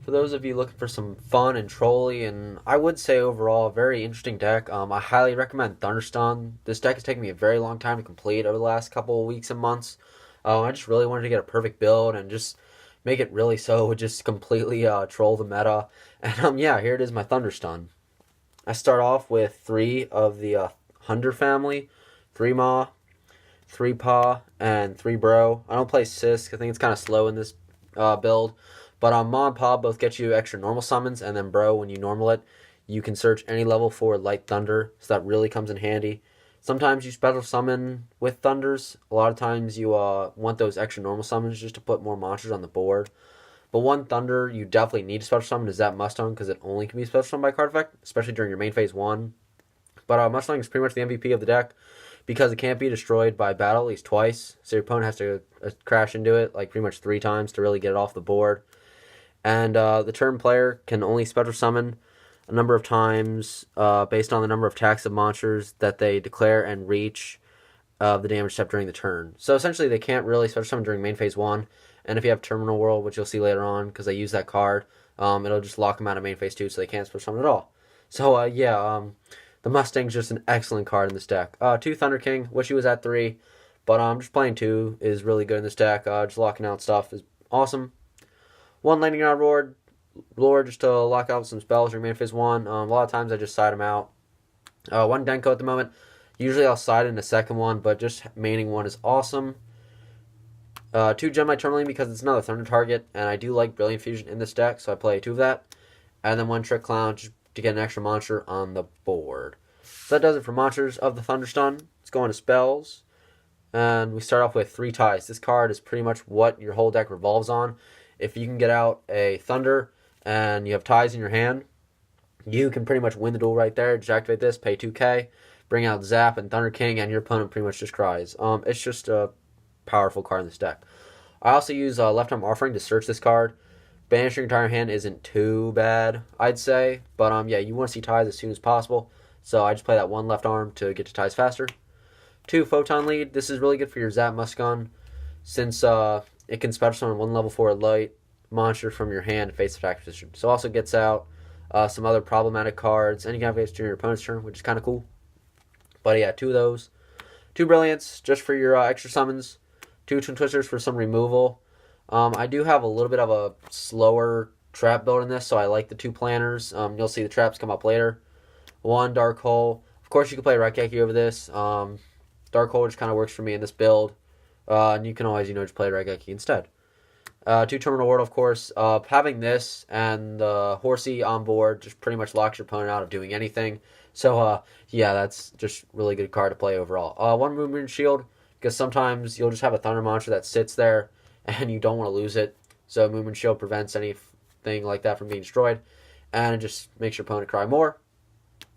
For those of you looking for some fun and trolly, and I would say overall a very interesting deck, I highly recommend Thunderstone. This deck has taken me a very long time to complete over the last couple of weeks and months. I just really wanted to get a perfect build and just make it really so just completely troll the meta. And yeah, here it is, my Thunderstone. I start off with three of the Hunter family, three Ma, three Pa, and three Bro. I don't play Sisk. I think it's kind of slow in this build. But Ma and Pa both get you extra normal summons, and then Bro, when you normal it, you can search any level for Light Thunder, so that really comes in handy. Sometimes you special summon with Thunders. A lot of times you want those extra normal summons just to put more monsters on the board. But one Thunder you definitely need to special summon is that Mustang, because it only can be special summoned by card effect, especially during your main phase 1. But Mustang is pretty much the MVP of the deck, because it can't be destroyed by battle at least twice, so your opponent has to crash into it like pretty much 3 times to really get it off the board. And the turn player can only special summon a number of times based on the number of attacks of monsters that they declare and reach of the damage step during the turn. So essentially they can't really special summon during main phase 1. And if you have Terminal World, which you'll see later on, because I use that card, it'll just lock them out of main phase 2, so they can't special summon at all. So the Mustang's just an excellent card in this deck. 2 Thunder King, wish he was at 3, but just playing 2 is really good in this deck. Just locking out stuff is awesome. 1 Lightning Rod Lord just to lock out some spells during main phase 1. A lot of times I just side them out. 1 Denko at the moment. Usually I'll side in the second one, but just maining 1 is awesome. 2 Gemini Tourmaline because it's another Thunder target, and I do like Brilliant Fusion in this deck, so I play 2 of that. And then 1 Trick Clown just to get an extra monster on the board. So that does it for monsters of the Thunderstone. Let's go into spells. And we start off with 3 Ties. This card is pretty much what your whole deck revolves on. If you can get out a Thunder and you have Ties in your hand, you can pretty much win the duel right there. Just activate this, pay 2k, bring out Zap and Thunder King, and your opponent pretty much just cries. It's just a powerful card in this deck. I also use Left Arm Offering to search this card. Banishing your entire hand isn't too bad, I'd say. But yeah, you want to see Ties as soon as possible. So I just play that 1 left arm to get to Ties faster. 2 Photon Lead. This is really good for your Zap Muscon, since it can special summon 1 level 4 light monster from your hand face attack position. So also gets out some other problematic cards, and you can have it during your opponent's turn, which is kind of cool. But yeah, 2 of those. 2 Brilliance just for your extra summons. 2 Twin Twisters for some removal. I do have a little bit of a slower trap build in this, so I like the 2 planners. You'll see the traps come up later. 1 Dark Hole. Of course, you can play Raigeki over this. Dark Hole just kind of works for me in this build. And you can always, just play Raigeki instead. 2 Terminal World, of course. Having this and the Horsey on board just pretty much locks your opponent out of doing anything. So, yeah, that's just really good card to play overall. 1 Movement Shield, because sometimes you'll just have a Thunder monster that sits there and you don't want to lose it. So Movement Shield prevents anything like that from being destroyed, and it just makes your opponent cry more.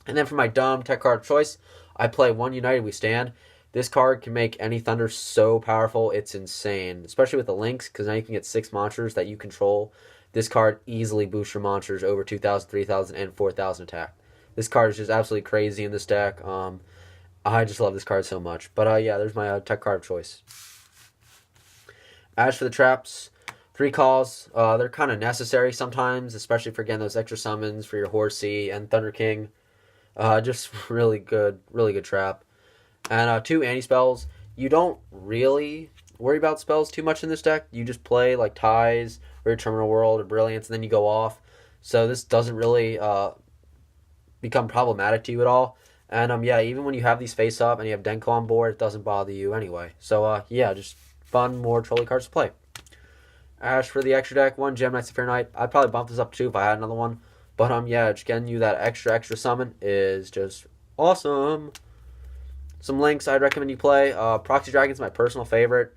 And then for my dumb tech card of choice, I play 1 United We Stand. This card can make any Thunder so powerful, it's insane. Especially with the links, because now you can get 6 monsters that you control. This card easily boosts your monsters over 2,000, 3,000, and 4,000 attack. This card is just absolutely crazy in this deck. I just love this card so much. But yeah, there's my tech card of choice. As for the traps, 3 calls. They're kind of necessary sometimes, especially for getting those extra summons for your Horsey and Thunder King. Just really good trap. And 2 anti-spells. You don't really worry about spells too much in this deck. You just play like Ties or your Terminal World or Brilliance, and then you go off. So this doesn't really become problematic to you at all. And yeah, even when you have these face up and you have Denko on board, it doesn't bother you anyway. So yeah, just fun, more trolley cards to play. As for the extra deck, 1 Gemini Sapphire Knight. I'd probably bump this up to 2 if I had another one. But yeah, just getting you that extra summon is just awesome. Some links I'd recommend you play. Proxy Dragon's my personal favorite,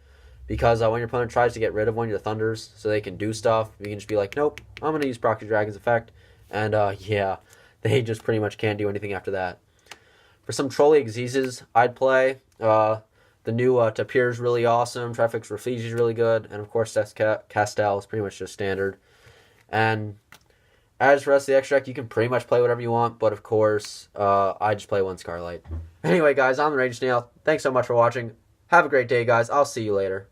because when your opponent tries to get rid of one of your Thunders so they can do stuff, you can just be like, nope, I'm going to use Proxy Dragon's effect. And yeah, they just pretty much can't do anything after that. For some trolley Exeses, I'd play. The new Tapir is really awesome. Traffic's Refuge is really good. And of course, Castel is pretty much just standard. And as for the rest of the extra deck, you can pretty much play whatever you want. But of course, I just play 1 Scarlight. Anyway, guys, I'm the Rage Snail. Thanks so much for watching. Have a great day, guys. I'll see you later.